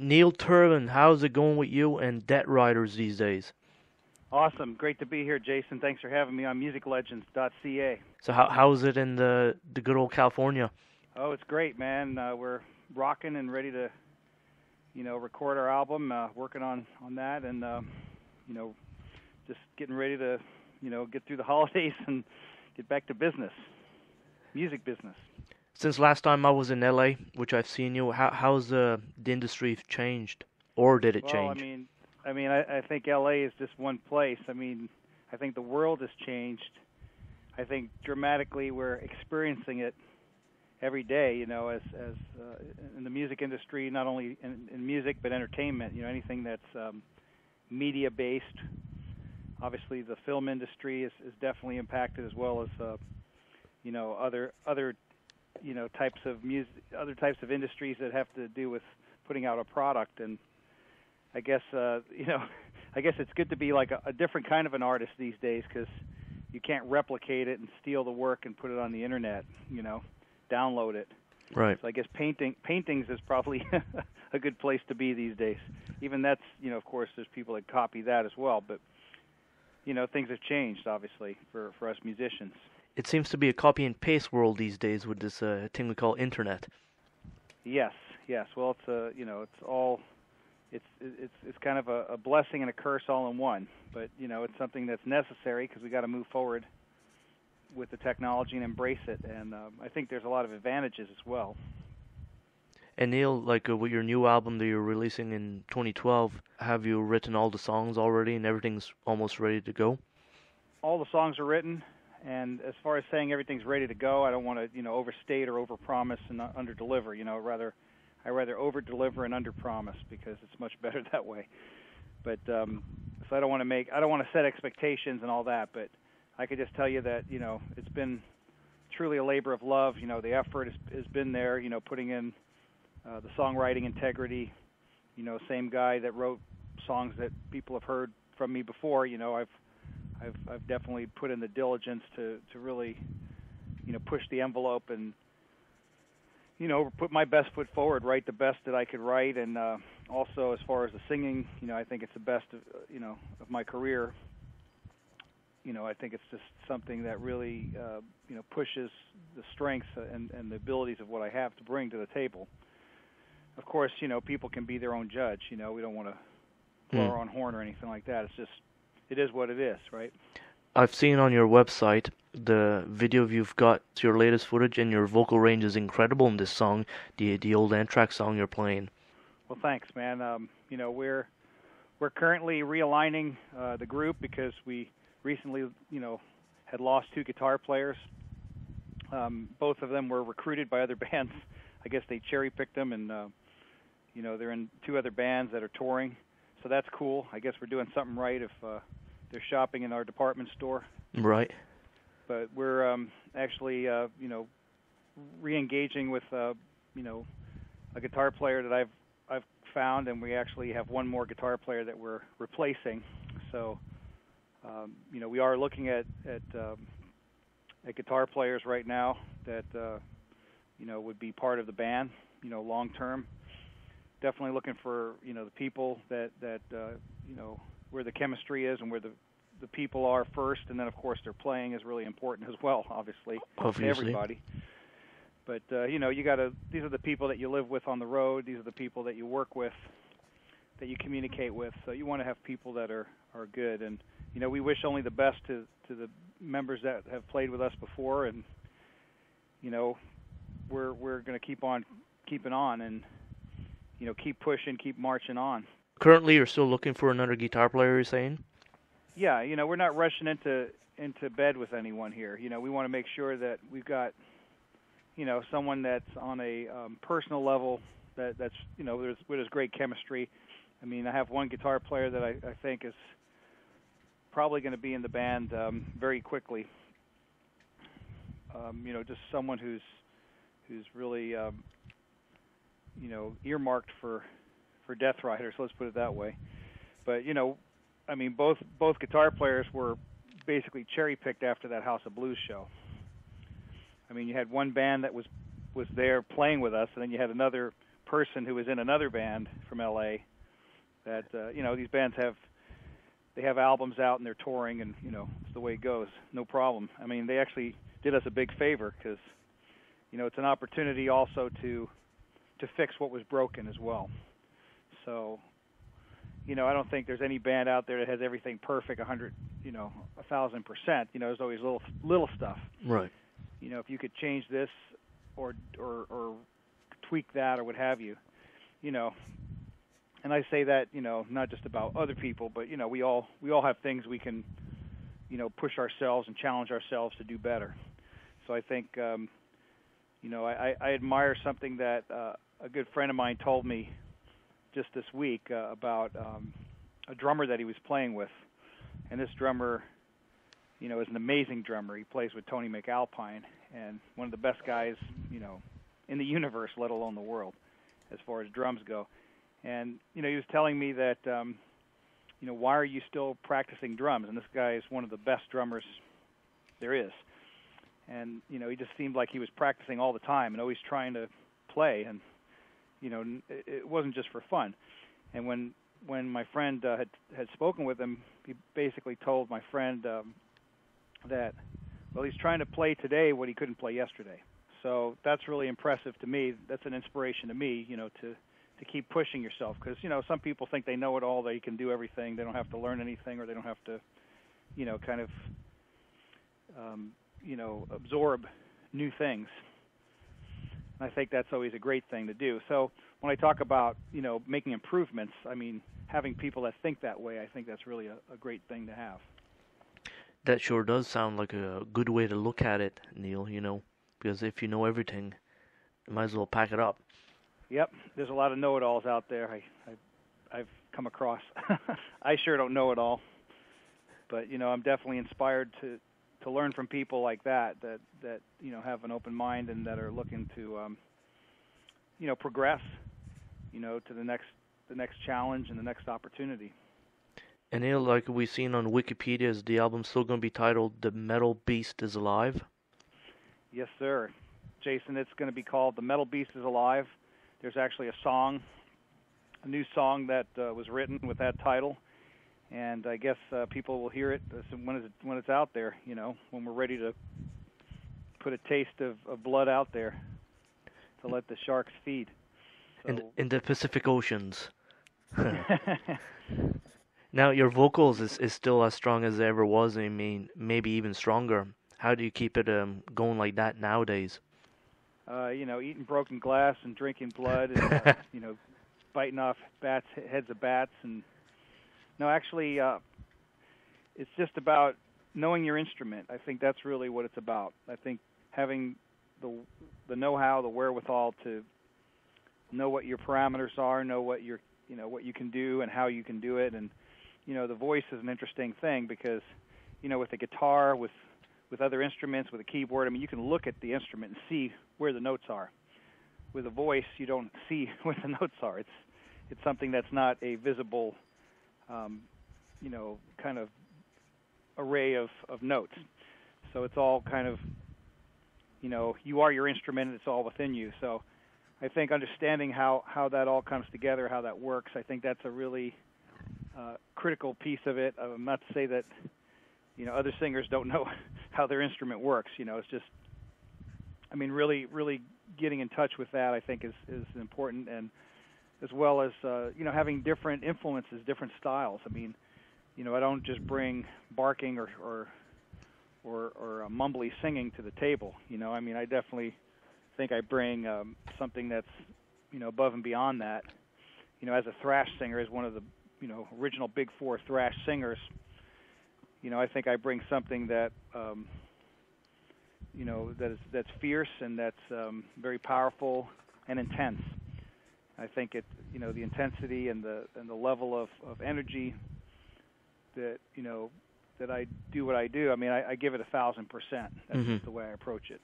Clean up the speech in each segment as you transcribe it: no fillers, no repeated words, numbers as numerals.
Neil Turbin, how's it going with you and DeathRiders these days? Awesome. Great to be here, Jason. Thanks for having me on musiclegends.ca. So how's it in the good old California? Oh, it's great, man. We're rocking and ready to, record our album, working on that, and, just getting ready to, get through the holidays and get back to business, music business. Since last time I was in LA, which I've seen you, how's the industry changed, or did it change? I think LA is just one place. I think the world has changed. I think dramatically we're experiencing it every day. As in the music industry, not only in music but entertainment. Anything that's media based. Obviously, the film industry is definitely impacted, as well as other types of music, other types of industries that have to do with putting out a product. And I guess it's good to be like a different kind of an artist these days, because you can't replicate it and steal the work and put it on the internet. Download it. Right. So I guess paintings is probably a good place to be these days. Even that's, of course, there's people that copy that as well. But things have changed, obviously, for us musicians. It seems to be a copy and paste world these days with this thing we call internet. Yes. Well, it's kind of a blessing and a curse all in one. But it's something that's necessary, because we got to move forward with the technology and embrace it. And I think there's a lot of advantages as well. And Neil, with your new album that you're releasing in 2012, have you written all the songs already and everything's almost ready to go? All the songs are written. And as far as saying everything's ready to go, I don't want to, overstate or overpromise and underdeliver. I rather overdeliver and underpromise, because it's much better that way. But so I don't want to set expectations and all that. But I could just tell you that it's been truly a labor of love. The effort has been there. Putting in the songwriting integrity. Same guy that wrote songs that people have heard from me before. I've definitely put in the diligence to really, push the envelope and, put my best foot forward, write the best that I could write, and also as far as the singing, I think it's the best of my career. I think it's just something that really, pushes the strengths and the abilities of what I have to bring to the table. Of course, people can be their own judge. We don't want to blow our own horn or anything like that. It's just, it is what it is, right? I've seen on your website the video you've got, your latest footage, and your vocal range is incredible in this song, the old Anthrax song you're playing. Well, thanks, man. We're currently realigning the group, because we recently, had lost two guitar players. Both of them were recruited by other bands. I guess they cherry-picked them, and, they're in two other bands that are touring. So that's cool. I guess we're doing something right if they're shopping in our department store. Right. But we're actually, re-engaging with, a guitar player that I've found, and we actually have one more guitar player that we're replacing. So, we are looking at guitar players right now that, would be part of the band, long term. Definitely looking for, the people that where the chemistry is and where the people are first, and then of course their playing is really important as well, obviously. To everybody. But you gotta. These are the people that you live with on the road. These are the people that you work with, that you communicate with. So you want to have people that are good, and we wish only the best to the members that have played with us before, and we're going to keep on keeping on, and keep pushing, keep marching on. Currently, you're still looking for another guitar player, you're saying? Yeah, we're not rushing into bed with anyone here. We want to make sure that we've got, someone that's on a personal level that's, where there's great chemistry. I have one guitar player that I think is probably going to be in the band very quickly. Just someone who's really, earmarked for DeathRiders. Let's put it that way. But both guitar players were basically cherry-picked after that House of Blues show. You had one band that was there playing with us, and then you had another person who was in another band from L.A. that these bands have albums out and they're touring, and it's the way it goes. No problem. I mean, they actually did us a big favor because it's an opportunity also to fix what was broken as well. So I don't think there's any band out there that has everything perfect 1,000%. There's always little stuff. Right. If you could change this or tweak that or what have you, and I say that, not just about other people, but we all have things we can, push ourselves and challenge ourselves to do better. So I think, I admire something that a good friend of mine told me just this week about a drummer that he was playing with, and this drummer, is an amazing drummer. He plays with Tony McAlpine, and one of the best guys, in the universe, let alone the world, as far as drums go. And he was telling me that, why are you still practicing drums? And this guy is one of the best drummers there is. And he just seemed like he was practicing all the time and always trying to play. And it wasn't just for fun. And when my friend had spoken with him, he basically told my friend that, well, he's trying to play today what he couldn't play yesterday. So that's really impressive to me. That's an inspiration to me, to keep pushing yourself, because some people think they know it all, they can do everything, they don't have to learn anything, or they don't have to kind of absorb new things. And I think that's always a great thing to do. So when I talk about making improvements, I mean having people that think that way, I think that's really a great thing to have. That sure does sound like a good way to look at it, Neil, because if you know everything, you might as well pack it up. Yep, there's a lot of know-it-alls out there I've come across. I sure don't know it all, but I'm definitely inspired to learn from people like that have an open mind and that are looking to progress, to the next challenge and the next opportunity. And Neil, like we've seen on Wikipedia, is the album still going to be titled "The Metal Beast is Alive"? Yes, sir, Jason. It's going to be called "The Metal Beast is Alive." There's actually a new song that was written with that title, and I guess people will hear it when it's out there. When we're ready to put a taste of blood out there to let the sharks feed. So, in the Pacific Oceans. Now, your vocals is still as strong as it ever was. I mean, maybe even stronger. How do you keep it going like that nowadays? Eating broken glass and drinking blood, and biting off heads of bats, and no, actually, it's just about knowing your instrument. I think that's really what it's about. I think having the know-how, the wherewithal to know what your parameters are, know what what you can do and how you can do it, and the voice is an interesting thing because with the guitar, with other instruments, with a keyboard, I mean, you can look at the instrument and see where the notes are. With a voice, you don't see where the notes are. It's something that's not a visible, kind of array of notes. So it's all kind of, you are your instrument and it's all within you. So I think understanding how that all comes together, how that works, I think that's a really critical piece of it. Not to say that, other singers don't know how their instrument works. It's just, I mean, really, really getting in touch with that, I think, is important, and as well as, having different influences, different styles. I mean, I don't just bring barking or mumbly singing to the table. I mean, I definitely think I bring something that's, above and beyond that. As a thrash singer, as one of the, original Big Four thrash singers, I think I bring something that, that's fierce and that's very powerful and intense. I think the intensity and the level of energy that that I do what I do. I mean, I give it 1,000%. That's just the way I approach it.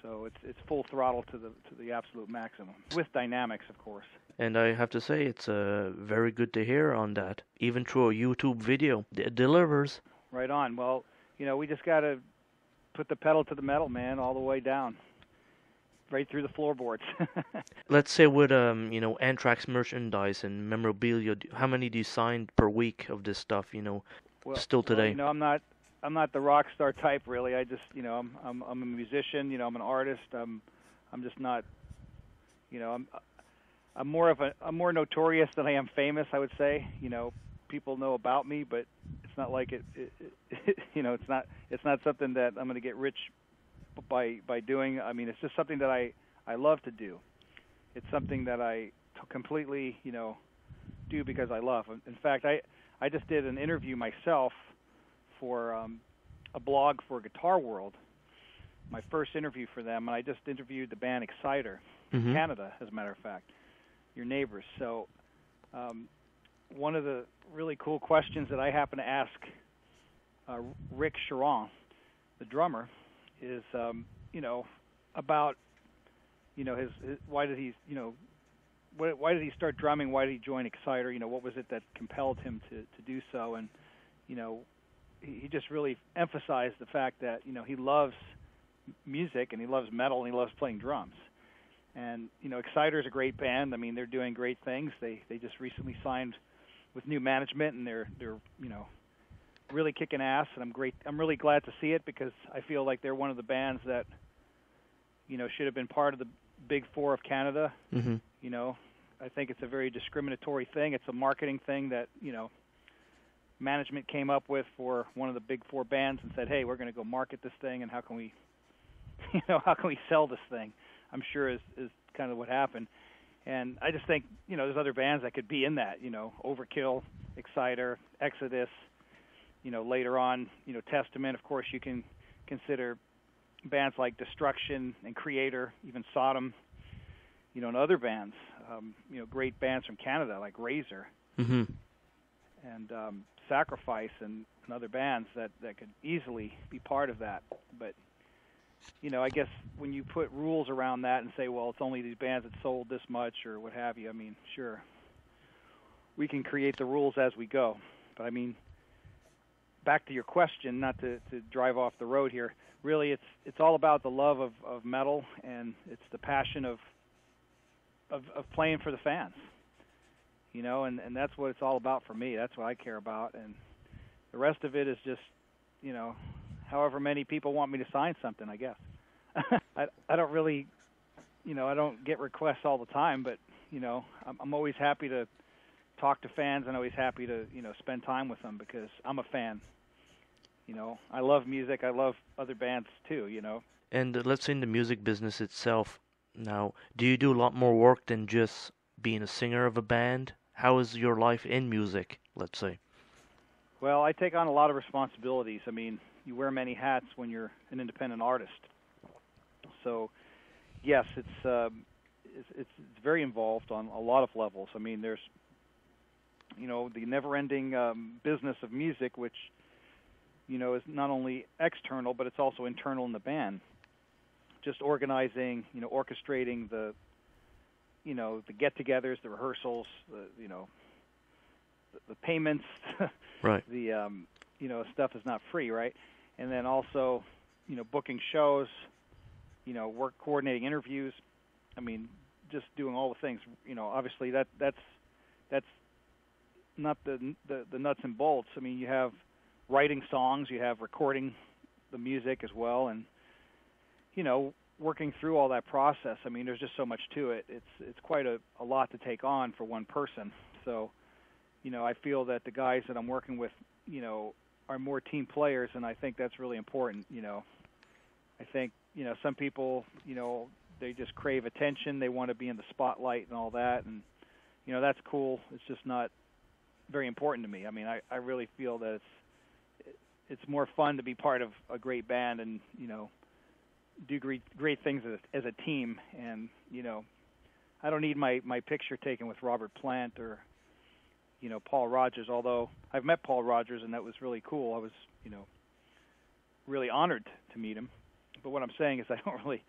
So it's full throttle to the absolute maximum with dynamics, of course. And I have to say, it's very good to hear on that, even through a YouTube video. It delivers. Right on. Well, we just got to put the pedal to the metal, man, all the way down. right through the floorboards. Let's say with Anthrax merchandise and memorabilia, how many do you sign per week of this stuff? Still today. I'm not the rock star type really. I just I'm a musician. I'm an artist. I'm just not. I'm more notorious than I am famous. I would say. People know about me, but it's not like it's not something that I'm going to get rich by doing. I mean, it's just something that I love to do. It's something that I completely do because I love. In fact, I just did an interview myself for a blog for Guitar World, my first interview for them, and I just interviewed the band Exciter, Mm-hmm. Canada, as a matter of fact, your neighbors. So one of the really cool questions that I happen to ask Rick Sharon, the drummer, is about his why did he why did he start drumming? Why did he join Exciter? What was it that compelled him to do so? And he just really emphasized the fact that he loves music and he loves metal and he loves playing drums. And Exciter is a great band. I mean, they're doing great things. They just recently signed with new management, and they're really kicking ass. And I'm really glad to see it, because I feel like they're one of the bands that should have been part of the Big Four of Canada. Mm-hmm. I think it's a very discriminatory thing. It's a marketing thing that management came up with for one of the Big Four bands and said, "Hey, we're going to go market this thing, and how can we sell this thing?" I'm sure is kind of what happened. And I just think there's other bands that could be in that. Overkill, Exciter, Exodus. Later on, Testament. Of course, you can consider bands like Destruction and Creator, even Sodom. And other bands. Great bands from Canada like Razor. Mm-hmm. And Sacrifice and other bands that could easily be part of that. But I guess when you put rules around that and say, well, it's only these bands that sold this much or what have you, I mean, sure, we can create the rules as we go. But I mean, back to your question, not to drive off the road here, really it's all about the love of metal, and it's the passion of playing for the fans. And that's what it's all about for me. That's what I care about. And the rest of it is just, however many people want me to sign something, I guess. I don't really, I don't get requests all the time, but, I'm always happy to talk to fans, and always happy to, spend time with them, because I'm a fan. I love music. I love other bands too, And let's say in the music business itself now, do you do a lot more work than just being a singer of a band? How is your life in music, let's say? Well, I take on a lot of responsibilities. I mean, you wear many hats when you're an independent artist. So, yes, it's very involved on a lot of levels. I mean, there's, the never-ending business of music, which, is not only external, but it's also internal in the band. Just organizing, orchestrating the get-togethers, the rehearsals, the payments, right? The stuff is not free, right? And then also, booking shows, work coordinating interviews. I mean, just doing all the things. Obviously that's not the nuts and bolts. I mean, you have writing songs, you have recording the music as well, and working through all that process. I mean, there's just so much to it. It's quite a lot to take on for one person. So, I feel that the guys that I'm working with, are more team players, and I think that's really important. I think, some people, they just crave attention. They want to be in the spotlight and all that, and, that's cool. It's just not very important to me. I mean, I really feel that it's more fun to be part of a great band and, do great things as a team. And, I don't need my picture taken with Robert Plant or, Paul Rodgers, although I've met Paul Rodgers, and that was really cool. I was, really honored to meet him. But what I'm saying is I don't really,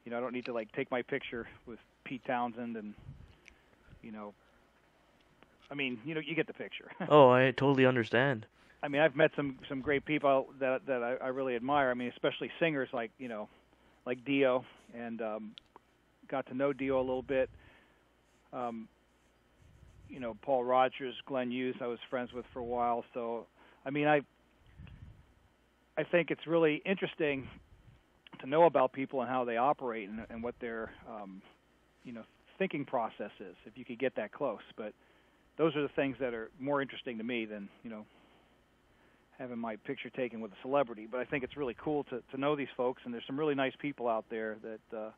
I don't need to, take my picture with Pete Townsend and, I mean, you get the picture. Oh, I totally understand. I mean, I've met some great people that I really admire. I mean, especially singers like Dio and got to know Dio a little bit. You know, Paul Rogers, Glenn Hughes, I was friends with for a while. So, I mean, I think it's really interesting to know about people and how they operate and what their, you know, thinking process is, if you could get that close. But those are the things that are more interesting to me than, you know, having my picture taken with a celebrity. But I think it's really cool to know these folks, and there's some really nice people out there that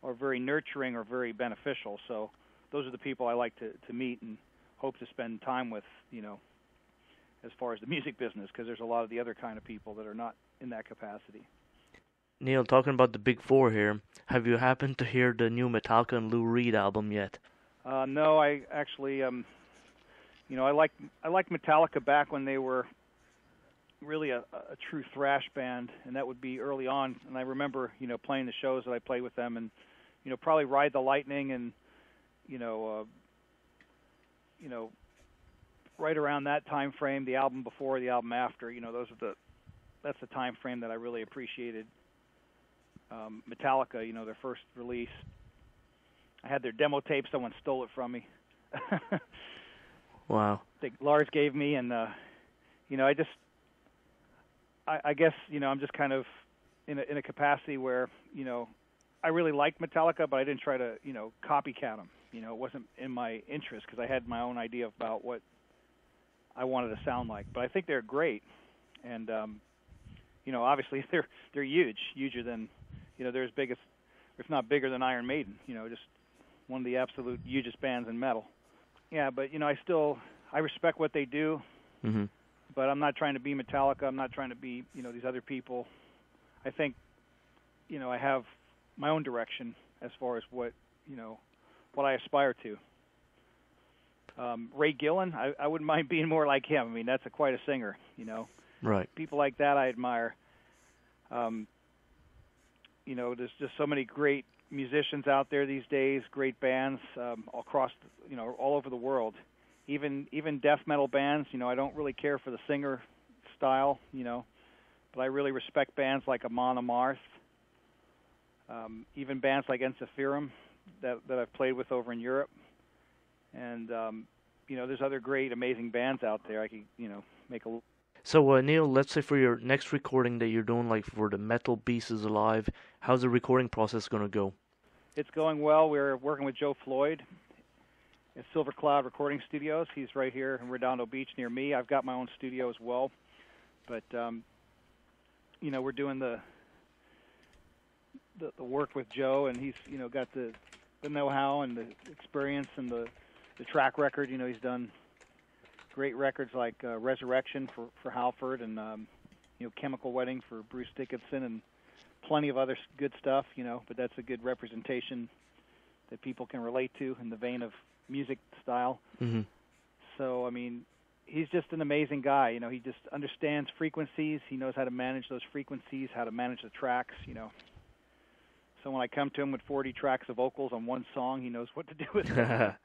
are very nurturing or very beneficial. So those are the people I like to meet and hope to spend time with, you know, as far as the music business, because there's a lot of the other kind of people that are not in that capacity. Neil, talking about the Big Four here, have you happened to hear the new Metallica and Lou Reed album yet? No, I actually, you know, I like Metallica back when they were really a true thrash band, and that would be early on. And I remember, you know, playing the shows that I played with them, and, you know, probably Ride the Lightning, and you know, right around that time frame, the album before, the album after, you know, that's the time frame that I really appreciated. Metallica, you know, their first release. I had their demo tape. Someone stole it from me. Wow. That Lars gave me, and you know, I guess, you know, I'm just kind of in a capacity where, you know, I really liked Metallica, but I didn't try to, you know, copycat them. You know, it wasn't in my interest because I had my own idea about what I wanted to sound like. But I think they're great, and you know, obviously they're huger than, you know, they're as big as, if not bigger than Iron Maiden. You know, just one of the absolute hugest bands in metal. Yeah, but you know, I respect what they do. Mm-hmm. But I'm not trying to be Metallica. I'm not trying to be, you know, these other people. I think, you know, I have my own direction as far as what, you know, what I aspire to. Ray Gillen, I wouldn't mind being more like him. I mean, that's quite a singer, you know. Right. People like that I admire. You know, there's just so many great musicians out there these days, great bands across, you know, all over the world. Even death metal bands, you know, I don't really care for the singer style, you know, but I really respect bands like Amon Amarth, even bands like Ensiferum that I've played with over in Europe. And, you know, there's other great, amazing bands out there. I could, you know, make a... So, Neil, let's say for your next recording that you're doing, like for the Metal Beast is Alive, how's the recording process going to go? It's going well. We're working with Joe Floyd at Silver Cloud Recording Studios. He's right here in Redondo Beach near me. I've got my own studio as well. But, you know, we're doing the work with Joe, and he's, you know, got the know-how and the experience and the track record. You know, he's done great records like Resurrection for Halford and, you know, Chemical Wedding for Bruce Dickinson and plenty of other good stuff, you know, but that's a good representation that people can relate to in the vein of music style. Mm-hmm. So, I mean, he's just an amazing guy. You know, he just understands frequencies. He knows how to manage those frequencies, how to manage the tracks, you know. So when I come to him with 40 tracks of vocals on one song, he knows what to do with them.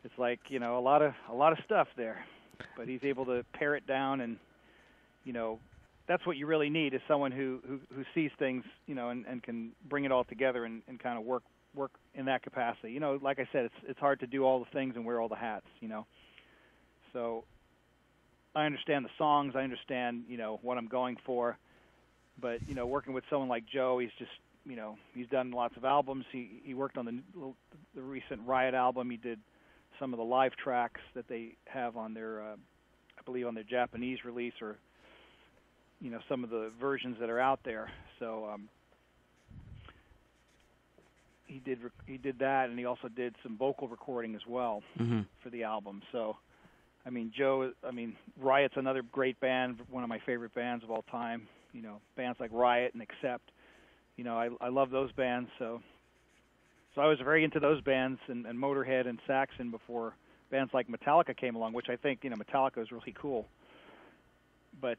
It's like, you know, a lot of stuff there. But he's able to pare it down, and, you know, that's what you really need, is someone who sees things, you know, and can bring it all together and kind of work in that capacity. You know, like I said, it's hard to do all the things and wear all the hats, you know. So I understand the songs, I understand, you know, what I'm going for. But, you know, working with someone like Joe, he's just, you know, he's done lots of albums. He worked on the recent Riot album. He did some of the live tracks that they have on their, I believe on their Japanese release, or, you know, some of the versions that are out there. So he did that, and he also did some vocal recording as well for the album. So, I mean, Riot's another great band, one of my favorite bands of all time. You know, bands like Riot and Accept. You know, I love those bands. So I was very into those bands and Motorhead and Saxon before bands like Metallica came along, which I think, you know, Metallica is really cool. But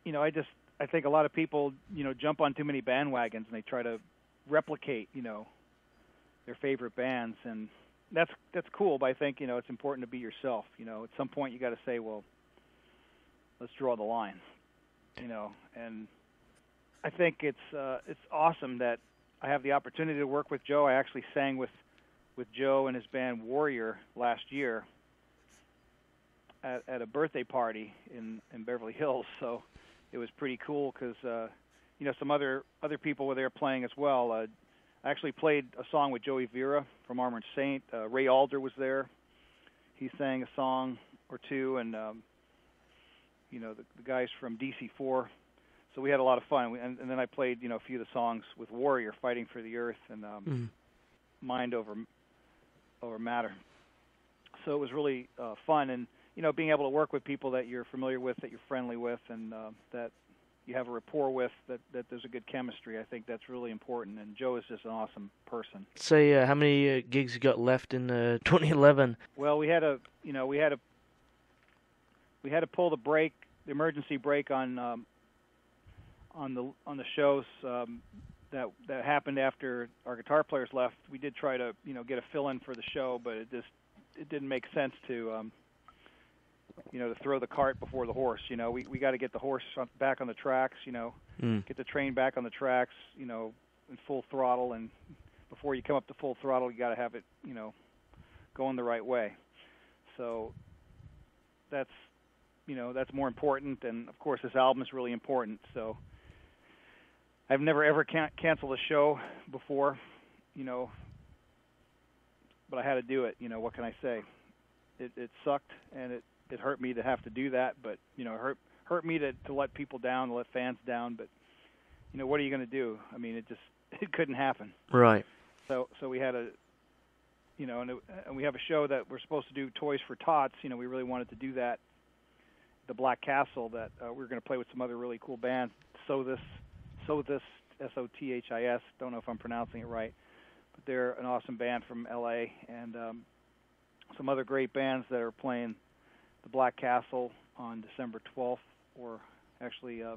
you know, I think a lot of people, you know, jump on too many bandwagons and they try to replicate, you know, their favorite bands, and that's cool. But I think, you know, it's important to be yourself. You know, at some point you got to say, well, let's draw the line. You know, and I think it's awesome that, I have the opportunity to work with Joe. I actually sang with Joe and his band Warrior last year at a birthday party in Beverly Hills. So it was pretty cool because some other people were there playing as well. I actually played a song with Joey Vera from Armored Saint. Ray Alder was there. He sang a song or two, and the guys from DC4. So we had a lot of fun. And then I played a few of the songs with Warrior, Fighting for the Earth, and Mind Over Matter. So it was really fun, and being able to work with people that you're familiar with, that you're friendly with, and that you have a rapport with, that there's a good chemistry. I think that's really important, and Joe is just an awesome person. Say, how many gigs you got left in 2011? Well, we had to pull the emergency brake on the shows that happened after our guitar players left. We did try to get a fill-in for the show, but it didn't make sense to to throw the cart before the horse. We got to get the horse back on the tracks, get the train back on the tracks, in full throttle. And before you come up to full throttle, you got to have it, going the right way. So that's more important. And of course, this album is really important. So I've never ever canceled a show before, but I had to do it. What can I say? It sucked, and it hurt me to have to do that, but it hurt me to let people down, to let fans down. But what are you going to do? I mean, it couldn't happen. Right. So we had and we have a show that we're supposed to do, Toys for Tots. We really wanted to do that. The Black Castle, that we were going to play with some other really cool bands. So this SOTHIS. Don't know if I'm pronouncing it right, but they're an awesome band from LA, and some other great bands that are playing the Black Castle on December 12th, or actually a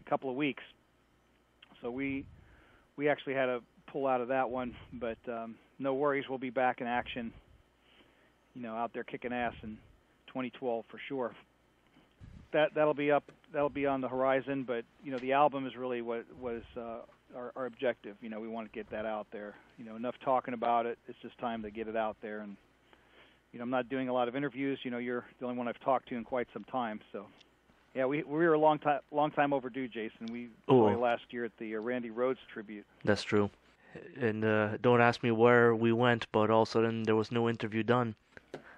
couple of weeks. So we actually had to pull out of that one, but no worries, we'll be back in action, out there kicking ass in 2012 for sure. That'll be on the horizon, but the album is really what was our objective. We want to get that out there. Enough talking about it. It's just time to get it out there. And I'm not doing a lot of interviews. You're the only one I've talked to in quite some time. So, yeah, we were a long time overdue, Jason. We played last year at the Randy Rhoads tribute. That's true. And don't ask me where we went, but all of a sudden there was no interview done.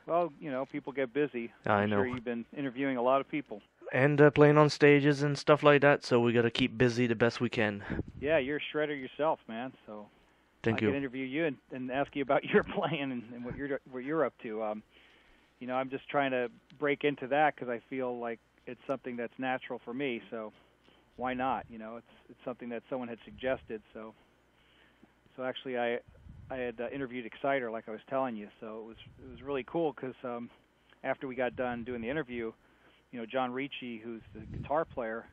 Well, people get busy. I know. I'm sure you've been interviewing a lot of people. And playing on stages and stuff like that, so we got to keep busy the best we can. Yeah, you're a shredder yourself, man. So Thank you. I can interview you and ask you about your playing and what you're up to. I'm just trying to break into that because I feel like it's something that's natural for me. So why not? It's something that someone had suggested. So actually, I had interviewed Exciter, like I was telling you. So it was really cool because after we got done doing the interview, John Ricci, who's the guitar player,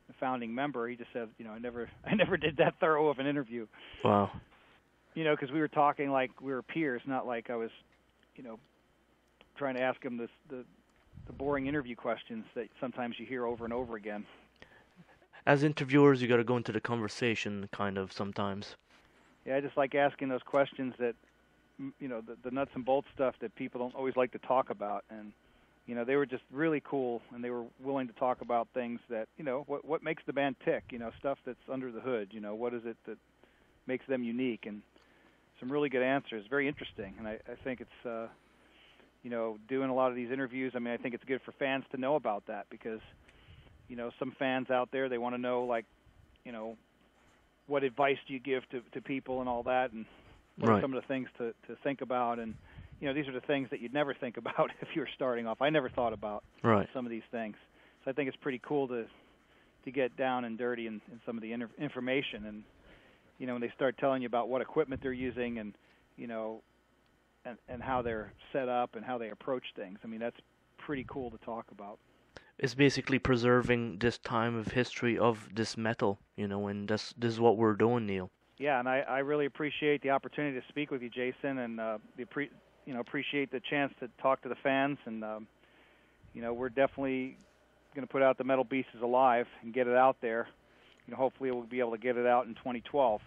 the founding member, he just said, I never did that thorough of an interview. Wow. Because we were talking like we were peers, not like I was, trying to ask him the boring interview questions that sometimes you hear over and over again. As interviewers, you got to go into the conversation, kind of, sometimes. Yeah, I just like asking those questions that, the nuts and bolts stuff that people don't always like to talk about. And, they were just really cool, and they were willing to talk about things that, what makes the band tick, stuff that's under the hood, what is it that makes them unique, and some really good answers, very interesting. And I think it's, doing a lot of these interviews, I think it's good for fans to know about that because, some fans out there, they want to know, like, what advice do you give to people and all that, and what are some of the things to think about. And, these are the things that you'd never think about if you were starting off. I never thought about some of these things. So I think it's pretty cool to get down and dirty in some of the information. And, when they start telling you about what equipment they're using and, and how they're set up and how they approach things, that's pretty cool to talk about. It's basically preserving this time of history of this metal, and this is what we're doing, Neil. Yeah, and I really appreciate the opportunity to speak with you, Jason, and appreciate the chance to talk to the fans. And we're definitely going to put out the Metal Beast is Alive and get it out there. Hopefully we'll be able to get it out in 2012.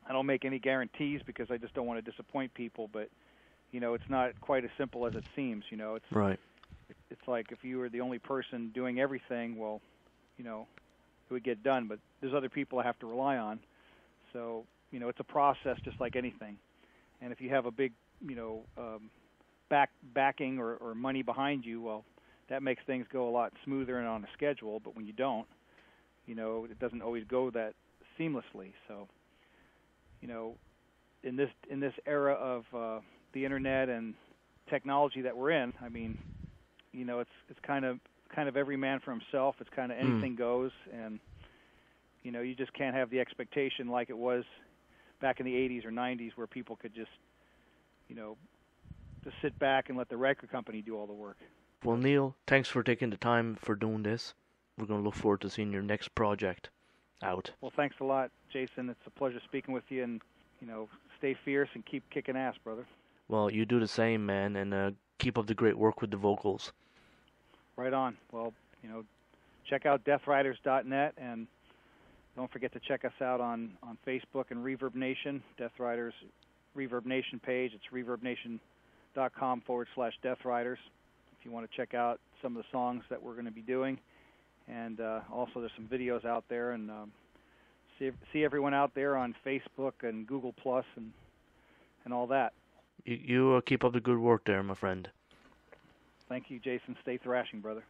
I don't make any guarantees because I just don't want to disappoint people, but it's not quite as simple as it seems. It's Right. It's like if you were the only person doing everything, well, it would get done, but there's other people I have to rely on. So, it's a process just like anything. And if you have a big, backing or money behind you, well, that makes things go a lot smoother and on a schedule. But when you don't, it doesn't always go that seamlessly. So, in this era of the internet and technology that we're in, I mean, it's kind of every man for himself. It's kind of anything goes, and you just can't have the expectation like it was back in the 80s or 90s where people could just sit back and let the record company do all the work. Well, Neil, thanks for taking the time for doing this. We're going to look forward to seeing your next project out. Well, thanks a lot, Jason. It's a pleasure speaking with you, and stay fierce and keep kicking ass, brother. Well, you do the same, man, and keep up the great work with the vocals. Right on. Well, check out DeathRiders.net, and don't forget to check us out on Facebook and Reverb Nation, DeathRiders Reverb Nation page. It's reverbnation.com/DeathRiders if you want to check out some of the songs that we're going to be doing. And also there's some videos out there, and see everyone out there on Facebook and Google Plus and all that. You keep up the good work there, my friend. Thank you, Jason. Stay thrashing, brother.